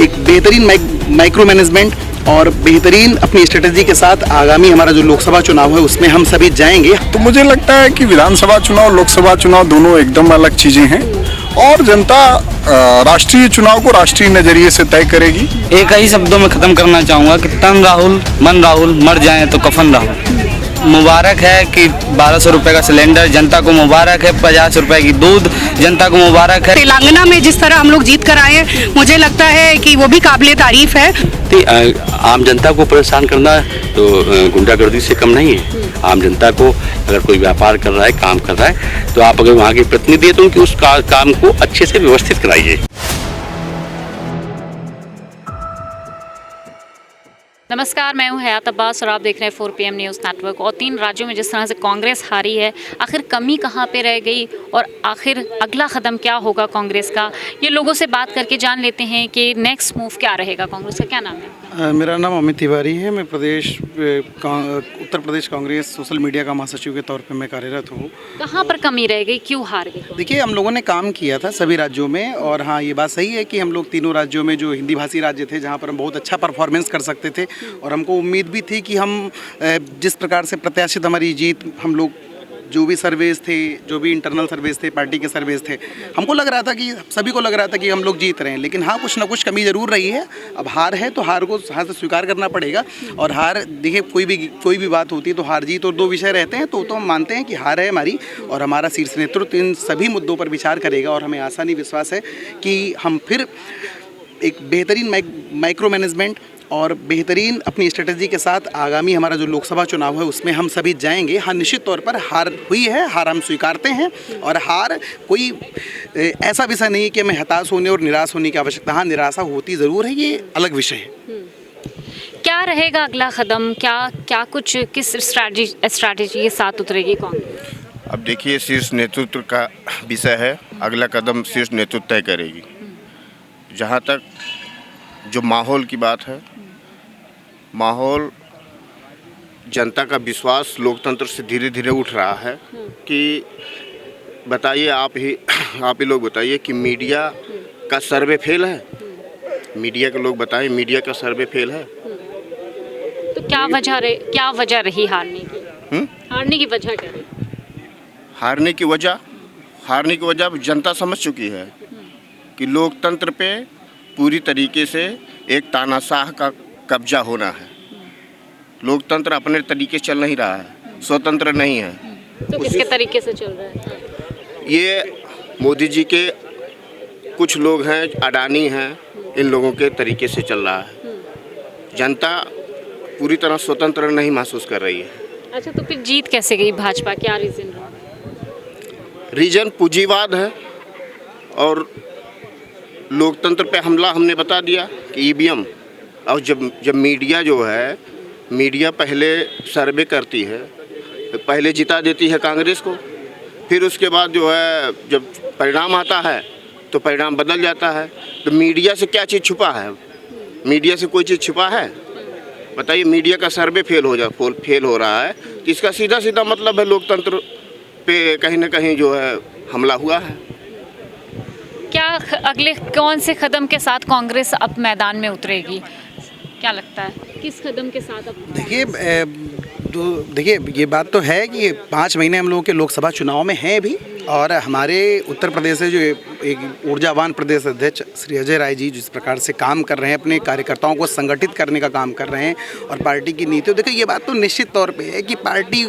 एक बेहतरीन micro management और बेहतरीन अपनी स्ट्रेटजी के साथ आगामी हमारा जो लोकसभा चुनाव है उसमें हम सभी जाएंगे। तो मुझे लगता है कि विधानसभा चुनाव लोकसभा चुनाव दोनों एकदम अलग चीजें हैं और जनता राष्ट्रीय चुनाव को राष्ट्रीय नजरिए से तय करेगी। एक ही शब्दों में खत्म करना चाहूँगा कि तन राहुल मन राहुल, मर जाएं तो कफन राहुल। मुबारक है कि 1200 रुपये का सिलेंडर, जनता को मुबारक है 50 रुपये की दूध, जनता को मुबारक है। तेलंगाना में जिस तरह हम लोग जीत कर आए हैं, मुझे लगता है कि वो भी काबिले तारीफ है। आम जनता को परेशान करना तो गुंडागर्दी से कम नहीं है। आम जनता को अगर कोई व्यापार कर रहा है, काम कर रहा है, तो आप अगर वहाँ के प्रतिनिधि है तो उनकी उस काम को अच्छे से व्यवस्थित कराइए। नमस्कार, मैं हूं हयात अब्बास और आप देख रहे हैं 4 PM न्यूज़ नेटवर्क। और 3 राज्यों में जिस तरह से कांग्रेस हारी है, आखिर कमी कहां पे रह गई और आखिर अगला कदम क्या होगा कांग्रेस का, ये लोगों से बात करके जान लेते हैं कि नेक्स्ट मूव क्या रहेगा कांग्रेस का। क्या नाम है? मेरा नाम अमित तिवारी है। मैं उत्तर प्रदेश कांग्रेस सोशल मीडिया का महासचिव के तौर पे मैं कार्यरत हूँ। कहाँ पर कमी रह गई, क्यों हार गई? देखिए, हम लोगों ने काम किया था सभी राज्यों में और हाँ, ये बात सही है कि हम लोग तीनों राज्यों में जो हिंदी भाषी राज्य थे जहाँ पर हम बहुत अच्छा परफॉर्मेंस कर सकते थे और हमको उम्मीद भी थी कि हम जिस प्रकार से प्रत्याशित हमारी जीत, हम लोग जो भी सर्वेस थे, जो भी इंटरनल सर्वेस थे, पार्टी के सर्वेस थे, हमको लग रहा था कि सभी को लग रहा था कि हम लोग जीत रहे हैं। लेकिन हाँ, कुछ ना कुछ कमी ज़रूर रही है। अब हार है तो हार को हार से स्वीकार करना पड़ेगा। और हार, देखिए, कोई भी बात होती है तो हार जीत और दो विषय रहते हैं। तो हम मानते हैं कि हार है हमारी और हमारा शीर्ष नेतृत्व इन सभी मुद्दों पर विचार करेगा और हमें आशा नहीं विश्वास है कि हम फिर एक बेहतरीन माइक्रो मैनेजमेंट और बेहतरीन अपनी स्ट्रेटजी के साथ आगामी हमारा जो लोकसभा चुनाव है उसमें हम सभी जाएंगे। हाँ, निश्चित तौर पर हार हुई है, हार हम स्वीकारते हैं और हार कोई ऐसा विषय नहीं है कि हमें हताश होने और निराश होने की आवश्यकता। हाँ, निराशा होती ज़रूर है, ये अलग विषय है। क्या रहेगा अगला कदम, क्या कुछ किस स्ट्रैटेजी के साथ उतरेगी कांग्रेस? अब देखिए, शीर्ष नेतृत्व का विषय है, अगला कदम शीर्ष नेतृत्व तय करेगी। जहाँ तक जो माहौल की बात है, माहौल जनता का विश्वास लोकतंत्र से धीरे धीरे उठ रहा है कि बताइए, आप ही लोग बताइए कि मीडिया का सर्वे फेल है। मीडिया के लोग बताएं, मीडिया का सर्वे फेल है। तो क्या वजह रही हारने की? हारने की वजह क्या है? हारने की वजह जनता समझ चुकी है कि लोकतंत्र पे पूरी तरीके से एक तानाशाह का कब्जा होना है। लोकतंत्र अपने तरीके से चल नहीं रहा है, स्वतंत्र नहीं है। तो किसके तरीके से चल रहा है? ये मोदी जी के कुछ लोग हैं, अडानी हैं, इन लोगों के तरीके से चल रहा है। जनता पूरी तरह स्वतंत्र नहीं महसूस कर रही है। अच्छा, तो फिर जीत कैसे गई भाजपा? क्या रीज़न रहा? रीजन पूंजीवाद है और लोकतंत्र पे हमला हमने बता दिया कि ईवीएम। और जब मीडिया जो है, मीडिया पहले सर्वे करती है, पहले जिता देती है कांग्रेस को, फिर उसके बाद जो है जब परिणाम आता है तो परिणाम बदल जाता है। तो मीडिया से क्या चीज़ छुपा है? मीडिया से कोई चीज़ छुपा है? बताइए, मीडिया का सर्वे फेल हो रहा है तो इसका सीधा मतलब है लोकतंत्र पे कहीं ना कहीं जो है हमला हुआ है। क्या अगले कौन से कदम के साथ कांग्रेस अब मैदान में उतरेगी? क्या लगता है, किस कदम के साथ? अब देखिए, ये बात तो है कि 5 महीने हम लोगों के लोकसभा चुनाव में हैं भी और हमारे उत्तर प्रदेश से जो एक ऊर्जावान प्रदेश अध्यक्ष श्री अजय राय जी जिस प्रकार से काम कर रहे हैं, अपने कार्यकर्ताओं को संगठित करने का काम कर रहे हैं और पार्टी की नीति, देखिए, ये बात तो निश्चित तौर पे है कि पार्टी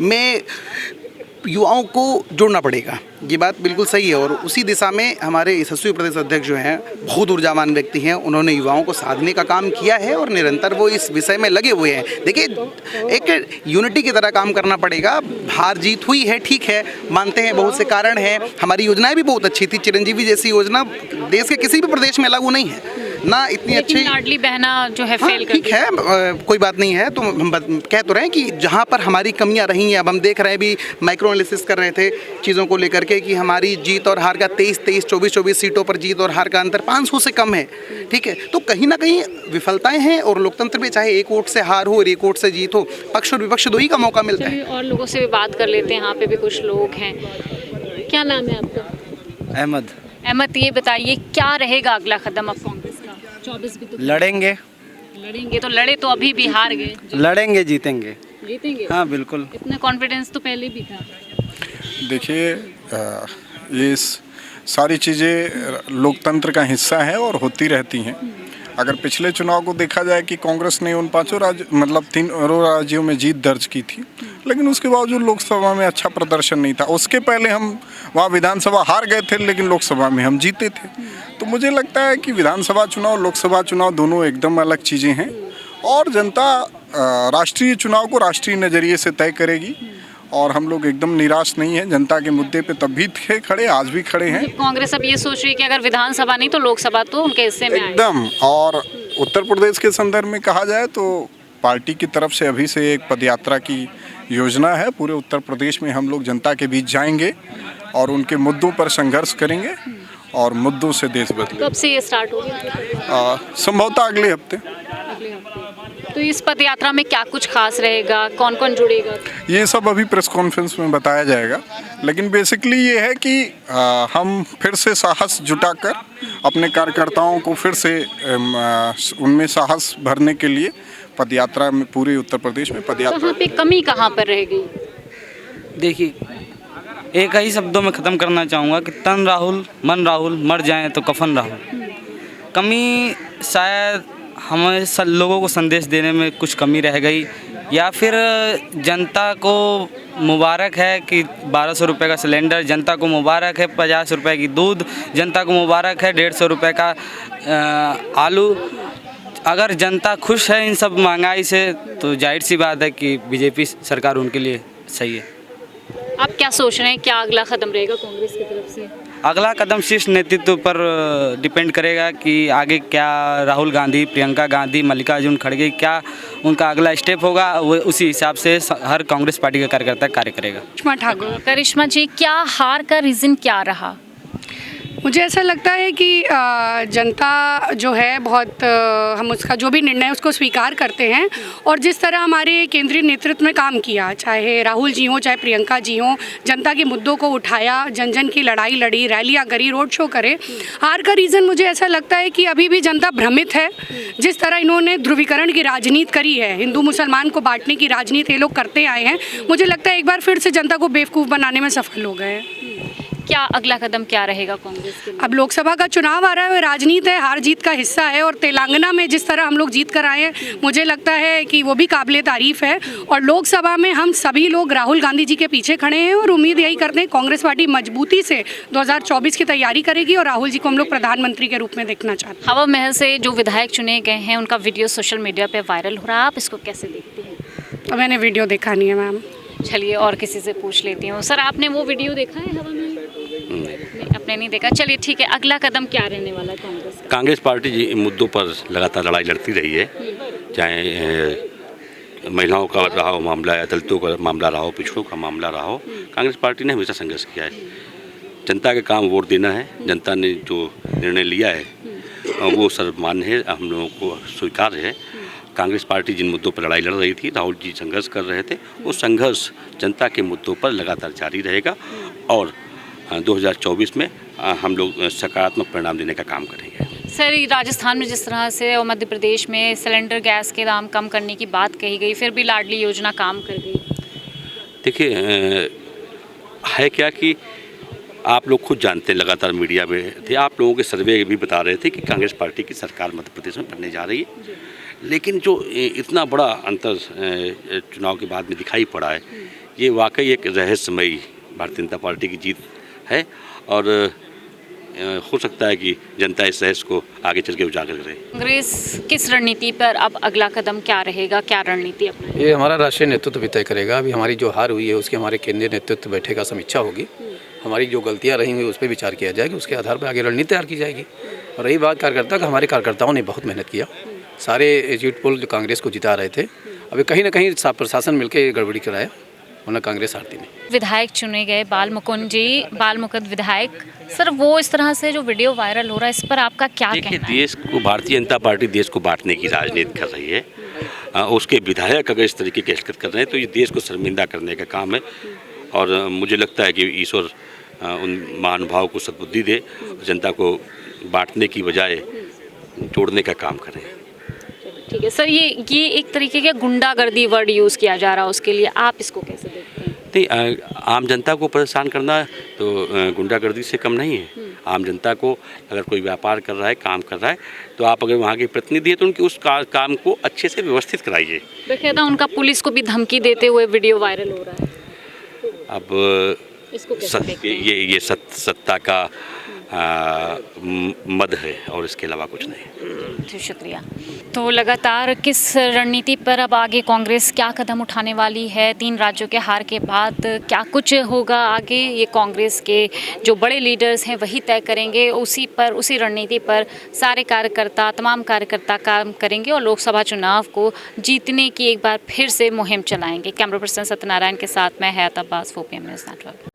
में युवाओं को जोड़ना पड़ेगा। ये बात बिल्कुल सही है और उसी दिशा में हमारे यशस्वी प्रदेश अध्यक्ष जो हैं, बहुत ऊर्जावान व्यक्ति हैं, उन्होंने युवाओं को साधने का काम किया है और निरंतर वो इस विषय में लगे हुए हैं। देखिए, एक यूनिटी की तरह काम करना पड़ेगा। हार जीत हुई है, ठीक है, मानते हैं, बहुत से कारण हैं। हमारी योजनाएं भी बहुत अच्छी थी। चिरंजीवी जैसी योजना देश के किसी भी प्रदेश में लागू नहीं है ना, इतनी अच्छी। लाडली बहना जो है फेल कर ठीक है, कोई बात नहीं है। तो हम कह तो रहे हैं कि जहाँ पर हमारी कमियाँ रही हैं, अब हम देख रहे हैं, भी माइक्रो एनालिसिस कर रहे थे चीज़ों को लेकर के कि हमारी जीत और हार का 23-23, 24-24 सीटों पर जीत और हार का अंतर 500 से कम है। ठीक है, तो कहीं ना कहीं विफलताएं हैं और लोकतंत्र में चाहे एक वोट से हार हो और एक वोट से जीत हो, पक्ष और विपक्ष दो ही का मौका मिलता है। और लोगों से भी बात कर लेते हैं, यहाँ पे भी कुछ लोग हैं। क्या नाम है आपका? अहमद। अहमद, ये बताइए क्या रहेगा अगला कदम अब कांग्रेस का? 2024 भी तो लड़ेंगे लड़ेंगे, तो लड़े तो अभी भी हार गए, लड़ेंगे जीतेंगे। जीतेंगे। हाँ बिल्कुल। इतना कॉन्फिडेंस तो पहले भी था। देखिए ये सारी चीज़ें लोकतंत्र का हिस्सा है और होती रहती हैं। अगर पिछले चुनाव को देखा जाए कि कांग्रेस ने उन 5 राज्य मतलब 3 राज्यों में जीत दर्ज की थी, लेकिन उसके बावजूद लोकसभा में अच्छा प्रदर्शन नहीं था। उसके पहले हम वहाँ विधानसभा हार गए थे, लेकिन लोकसभा में हम जीते थे। तो मुझे लगता है कि विधानसभा चुनाव, लोकसभा चुनाव दोनों एकदम अलग चीज़ें हैं और जनता राष्ट्रीय चुनाव को राष्ट्रीय नज़रिए से तय करेगी। और हम लोग एकदम निराश नहीं हैं। जनता के मुद्दे पे तब भी थे खड़े, आज भी खड़े हैं कांग्रेस अब ये सोच रही है कि अगर विधानसभा नहीं तो लोकसभा तो उनके हिस्से में आएगी। एकदम। और उत्तर प्रदेश के संदर्भ में कहा जाए तो पार्टी की तरफ से अभी से एक पदयात्रा की योजना है। पूरे उत्तर प्रदेश में हम लोग जनता के बीच जाएंगे और उनके मुद्दों पर संघर्ष करेंगे और मुद्दों से देश बदलेगा। कब से ये स्टार्ट होगी? संभवतः अगले हफ्ते। अगले हफ्ते। तो इस पद यात्रा में क्या कुछ खास रहेगा, कौन कौन जुड़ेगा? ये सब अभी प्रेस कॉन्फ्रेंस में बताया जाएगा, लेकिन बेसिकली ये है कि हम फिर से साहस जुटाकर अपने कार्यकर्ताओं को फिर से उनमें साहस भरने के लिए पदयात्रा में पूरे उत्तर प्रदेश में पदयात्रा। कहाँ पे कमी कहाँ पर रह गई? देखिए, एक ही शब्दों में ख़त्म करना चाहूँगा कि तन राहुल मन राहुल, मर जाएं तो कफन राहुल। कमी शायद हमें लोगों को संदेश देने में कुछ कमी रह गई, या फिर जनता को मुबारक है कि 1200 रुपये का सिलेंडर, जनता को मुबारक है 50 रुपये की दूध, जनता को मुबारक है 150 रुपये का आलू। अगर जनता खुश है इन सब महंगाई से तो जाहिर सी बात है कि बीजेपी सरकार उनके लिए सही है। आप क्या सोच रहे हैं, क्या अगला कदम रहेगा कांग्रेस की तरफ से? अगला कदम शीर्ष नेतृत्व पर डिपेंड करेगा कि आगे क्या राहुल गांधी, प्रियंका गांधी, मल्लिकार्जुन खड़गे, क्या उनका अगला स्टेप होगा, वो उसी हिसाब से हर कांग्रेस पार्टी का कार्यकर्ता कार्य करेगा। करिश्मा ठाकुर। करिश्मा जी, क्या हार का रीज़न क्या रहा? मुझे ऐसा लगता है कि जनता जो है बहुत हम उसका जो भी निर्णय उसको स्वीकार करते हैं, और जिस तरह हमारे केंद्रीय नेतृत्व में काम किया, चाहे राहुल जी हों चाहे प्रियंका जी हों, जनता के मुद्दों को उठाया, जन जन की लड़ाई लड़ी, रैलियां करी, रोड शो करे। हार का रीज़न मुझे ऐसा लगता है कि अभी भी जनता भ्रमित है। जिस तरह इन्होंने ध्रुवीकरण की राजनीति करी है, हिंदू मुसलमान को बांटने की राजनीति ये लोग करते आए हैं, मुझे लगता है एक बार फिर से जनता को बेवकूफ़ बनाने में सफल हो गए हैं। क्या अगला कदम क्या रहेगा कांग्रेस के लिए? अब लोकसभा का चुनाव आ रहा है, राजनीति है, हार जीत का हिस्सा है, और तेलंगाना में जिस तरह हम लोग जीत कर आए हैं, मुझे लगता है कि वो भी काबिले तारीफ है। और लोकसभा में हम सभी लोग राहुल गांधी जी के पीछे खड़े हैं और उम्मीद यही करते हैं कांग्रेस पार्टी मजबूती से 2024 की तैयारी करेगी और राहुल जी को हम लोग प्रधानमंत्री के रूप में देखना चाहते हैं। हवा महल से जो विधायक चुने गए हैं उनका वीडियो सोशल मीडिया पर वायरल हो रहा है, आप इसको कैसे देखते हैं? तो मैंने वीडियो देखा नहीं है मैम। चलिए और किसी से पूछ लेती हूँ। सर, आपने वो वीडियो देखा है हवा महल? नहीं, आपने नहीं देखा। चलिए ठीक है, अगला कदम क्या रहने वाला है कांग्रेस का? कांग्रेस पार्टी इन मुद्दों पर लगातार लड़ाई लड़ती रही है, चाहे महिलाओं का रहा हो मामला या दलितों का मामला रहा हो, पिछड़ों का मामला रहा हो। कांग्रेस पार्टी ने हमेशा संघर्ष किया है। जनता के काम वोट देना है। जनता ने जो निर्णय लिया है वो सर्वमान्य है, हम लोगों को स्वीकार्य है। कांग्रेस पार्टी जिन मुद्दों पर लड़ाई लड़ रही थी, राहुल जी संघर्ष कर रहे थे, वो संघर्ष जनता के मुद्दों पर लगातार जारी रहेगा और 2024 में हम लोग सकारात्मक परिणाम देने का काम करेंगे। सर, राजस्थान में जिस तरह से और मध्य प्रदेश में सिलेंडर गैस के दाम कम करने की बात कही गई, फिर भी लाडली योजना काम कर गई। देखिए, है क्या कि आप लोग खुद जानते हैं, लगातार मीडिया में थे, आप लोगों के सर्वे भी बता रहे थे कि कांग्रेस पार्टी की सरकार मध्य प्रदेश में बनने जा रही है। लेकिन जो इतना बड़ा अंतर चुनाव के बाद में दिखाई पड़ा है, ये वाकई एक रहस्यमयी भारतीय जनता पार्टी की जीत है और हो सकता है कि जनता इस रहस्य को आगे चल के उजागर करे। कांग्रेस किस रणनीति पर अब अगला कदम क्या रहेगा, क्या रणनीति अपनाएगी? ये हमारा राष्ट्रीय नेतृत्व भी तय करेगा। अभी हमारी जो हार हुई है उसकी हमारे केंद्रीय नेतृत्व बैठेगा, समीक्षा होगी, हमारी जो गलतियां रही हुई उस पर विचार किया जाएगा, उसके आधार पर आगे रणनीति तैयार की जाएगी। और रही बात कार्यकर्ता का, हमारे कार्यकर्ताओं ने बहुत मेहनत किया। सारे एग्जिट पोल जो कांग्रेस को जिता रहे थे, अभी कहीं ना कहीं प्रशासन मिलकर गड़बड़ी कराया, वरना कांग्रेस हारती नहीं। विधायक चुने गए बाल मुकुंद विधायक, सर वो इस तरह से जो वीडियो वायरल हो रहा है, इस पर आपका क्या कहना है? देश को, भारतीय जनता पार्टी देश को बांटने की राजनीति कर रही है। उसके विधायक अगर इस तरीके की हरकत कर रहे हैं तो ये देश को शर्मिंदा करने का काम है। और मुझे लगता है कि ईश्वर उन महानुभाव को सद्बुद्धि दे, जनता को बांटने की बजाय जोड़ने का काम करें। ठीक है सर, ये एक तरीके का गुंडागर्दी वर्ड यूज़ किया जा रहा है, उसके लिए आप इसको कैसे देखते हैं? नहीं, आम जनता को परेशान करना तो गुंडागर्दी से कम नहीं है। आम जनता को अगर कोई व्यापार कर रहा है, काम कर रहा है, तो आप अगर वहाँ के प्रतिनिधि है तो उनकी उस काम को अच्छे से व्यवस्थित कराइए। बेकायदा उनका पुलिस को भी धमकी देते हुए वीडियो वायरल हो रहा है, अब इसको कैसे देखते हैं? ये सत्ता का मद है और इसके अलावा कुछ नहीं। जी शुक्रिया। तो लगातार किस रणनीति पर अब आगे कांग्रेस क्या कदम उठाने वाली है, 3 राज्यों के हार के बाद क्या कुछ होगा आगे, ये कांग्रेस के जो बड़े लीडर्स हैं वही तय करेंगे। उसी रणनीति पर सारे कार्यकर्ता, तमाम कार्यकर्ता काम करेंगे और लोकसभा चुनाव को जीतने की एक बार फिर से मुहिम चलाएंगे। कैमरा पर्सन सत्यनारायण के साथ मैं हयात अब्बास, 4PM न्यूज़ नेटवर्क।